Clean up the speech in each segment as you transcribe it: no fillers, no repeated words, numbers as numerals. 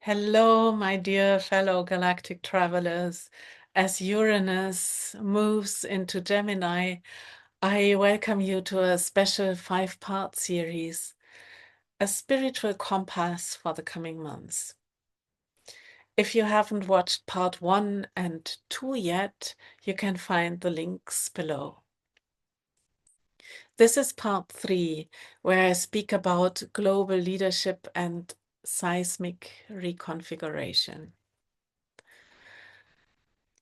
Hello, my dear fellow galactic travelers. As Uranus moves into Gemini, I welcome you to a special 5-part series, a spiritual compass for the coming months. If you haven't watched part 1 and 2 yet, you can find the links below. This is part 3, where I speak about global leadership and seismic reconfiguration.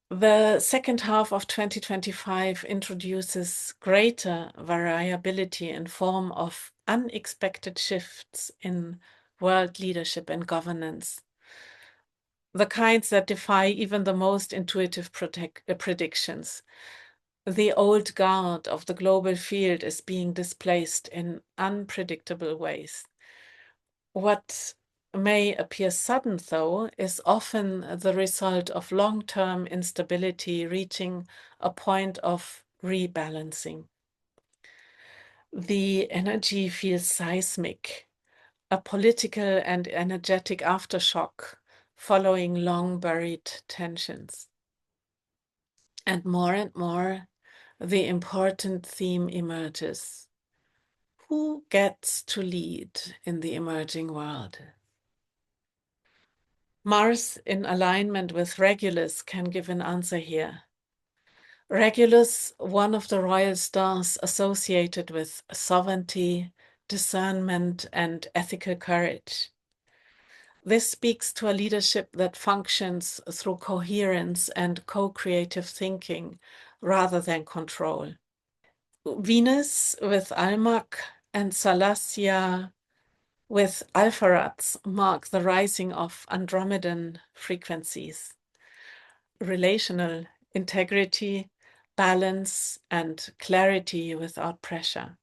The second half of 2025 introduces greater variability in form of unexpected shifts in world leadership and governance, the kinds that defy even the most intuitive predictions. The old guard of the global field is being displaced in unpredictable ways. What may appear sudden, though, is often the result of long-term instability reaching a point of rebalancing. The energy feels seismic, a political and energetic aftershock following long-buried tensions. And more, the important theme emerges. Who gets to lead in the emerging world? Mars in alignment with Regulus can give an answer here. Regulus, one of the royal stars associated with sovereignty, discernment, and ethical courage. This speaks to a leadership that functions through coherence and co-creative thinking rather than control. Venus with Almag and Salacia with Alpheratz mark the rising of Andromedan frequencies. Relational integrity, balance, and clarity without pressure.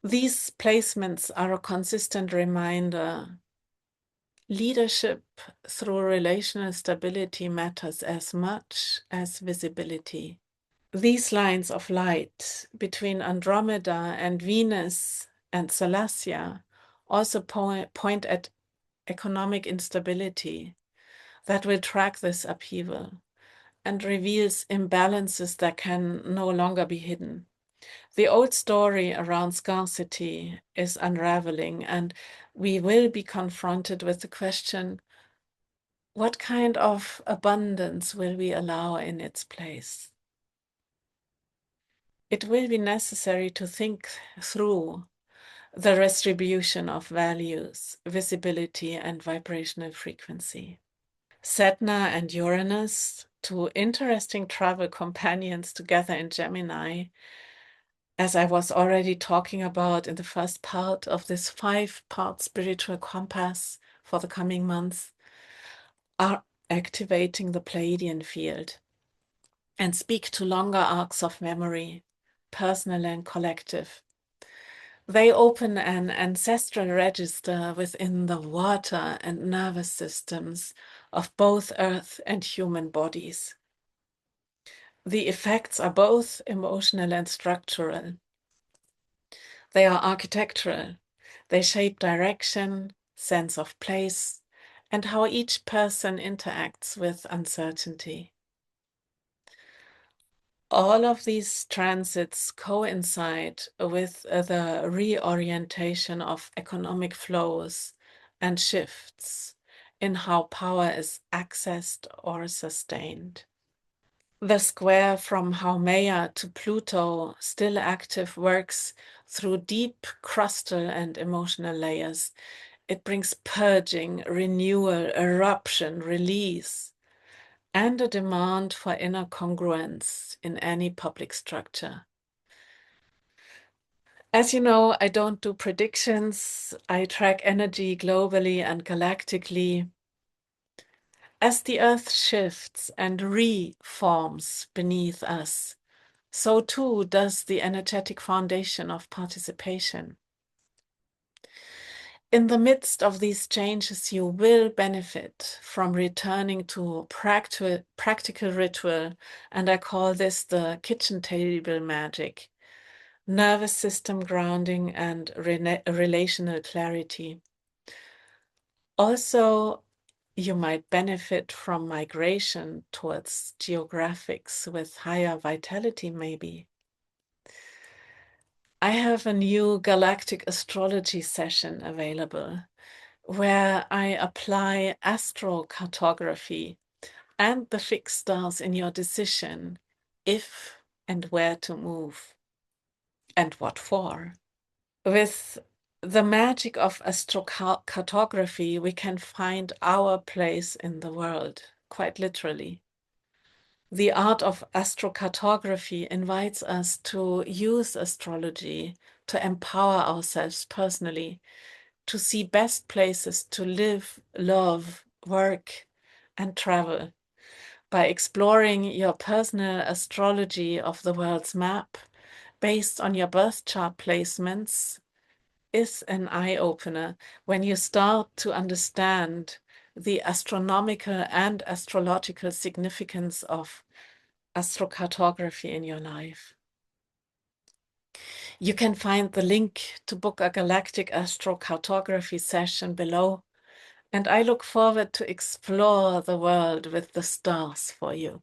These placements are a consistent reminder. Leadership through relational stability matters as much as visibility. These lines of light between Andromeda and Venus and Salacia also point at economic instability that will track this upheaval and reveals imbalances that can no longer be hidden. The old story around scarcity is unraveling, and we will be confronted with the question, what kind of abundance will we allow in its place? It will be necessary to think through the distribution of values, visibility, and vibrational frequency. Sedna and Uranus, two interesting travel companions together in Gemini, as I was already talking about in the first part of this 5-part spiritual compass for the coming months, are activating the Pleiadian field and speak to longer arcs of memory, personal and collective. They open an ancestral register within the water and nervous systems of both Earth and human bodies. The effects are both emotional and structural. They are architectural. They shape direction, sense of place, and how each person interacts with uncertainty. All of these transits coincide with the reorientation of economic flows and shifts in how power is accessed or sustained. The square from Haumea to Pluto, still active, works through deep crustal and emotional layers. It brings purging, renewal, eruption, release, and a demand for inner congruence in any public structure. As you know, I don't do predictions. I track energy globally and galactically. As the Earth shifts and reforms beneath us, so too does the energetic foundation of participation. In the midst of these changes, you will benefit from returning to practical ritual, and I call this the kitchen table magic, nervous system grounding, and relational clarity. Also, you might benefit from migration towards geographics with higher vitality, maybe. I have a new galactic astrology session available where I apply astrocartography and the fixed stars in your decision if and where to move and what for. With the magic of astrocartography, we can find our place in the world, quite literally. The art of astrocartography invites us to use astrology to empower ourselves personally, to see best places to live, love, work, and travel. By exploring your personal astrology of the world's map based on your birth chart placements is an eye-opener when you start to understand the astronomical and astrological significance of astrocartography in your life. You can find the link to book a galactic astrocartography session below, and I look forward to explore the world with the stars for you.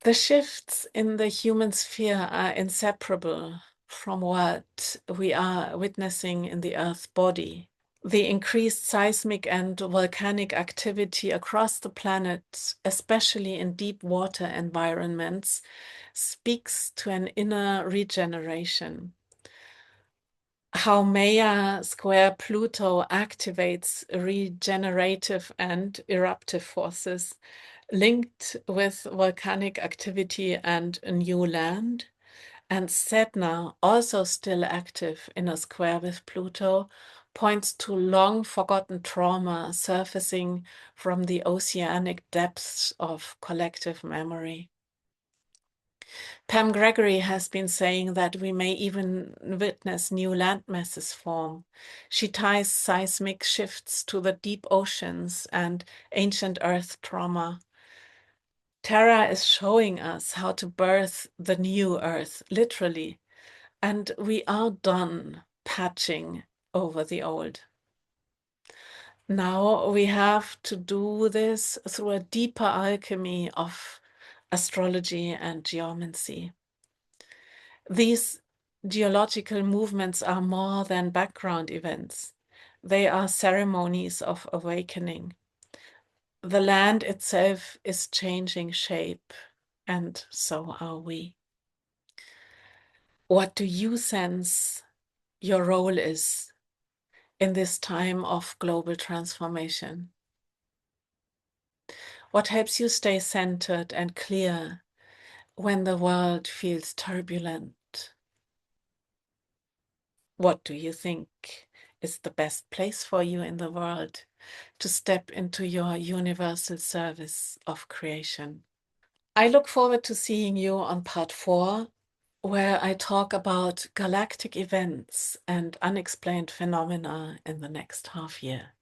The shifts in the human sphere are inseparable from what we are witnessing in the Earth body. The increased seismic and volcanic activity across the planet, especially in deep water environments, speaks to an inner regeneration. Haumea square Pluto activates regenerative and eruptive forces linked with volcanic activity and new land. And Sedna, also still active in a square with Pluto, points to long forgotten trauma surfacing from the oceanic depths of collective memory. Pam Gregory has been saying that we may even witness new land masses form. She ties seismic shifts to the deep oceans and ancient earth trauma. Terra is showing us how to birth the new earth, literally, and we are done patching over the old. Now we have to do this through a deeper alchemy of astrology and geomancy. These geological movements are more than background events. They are ceremonies of awakening. The land itself is changing shape, and so are we. What do you sense your role is in this time of global transformation? What helps you stay centered and clear when the world feels turbulent? What do you think is the best place for you in the world to step into your universal service of creation? I look forward to seeing you on part 4, where I talk about galactic events and unexplained phenomena in the next half year.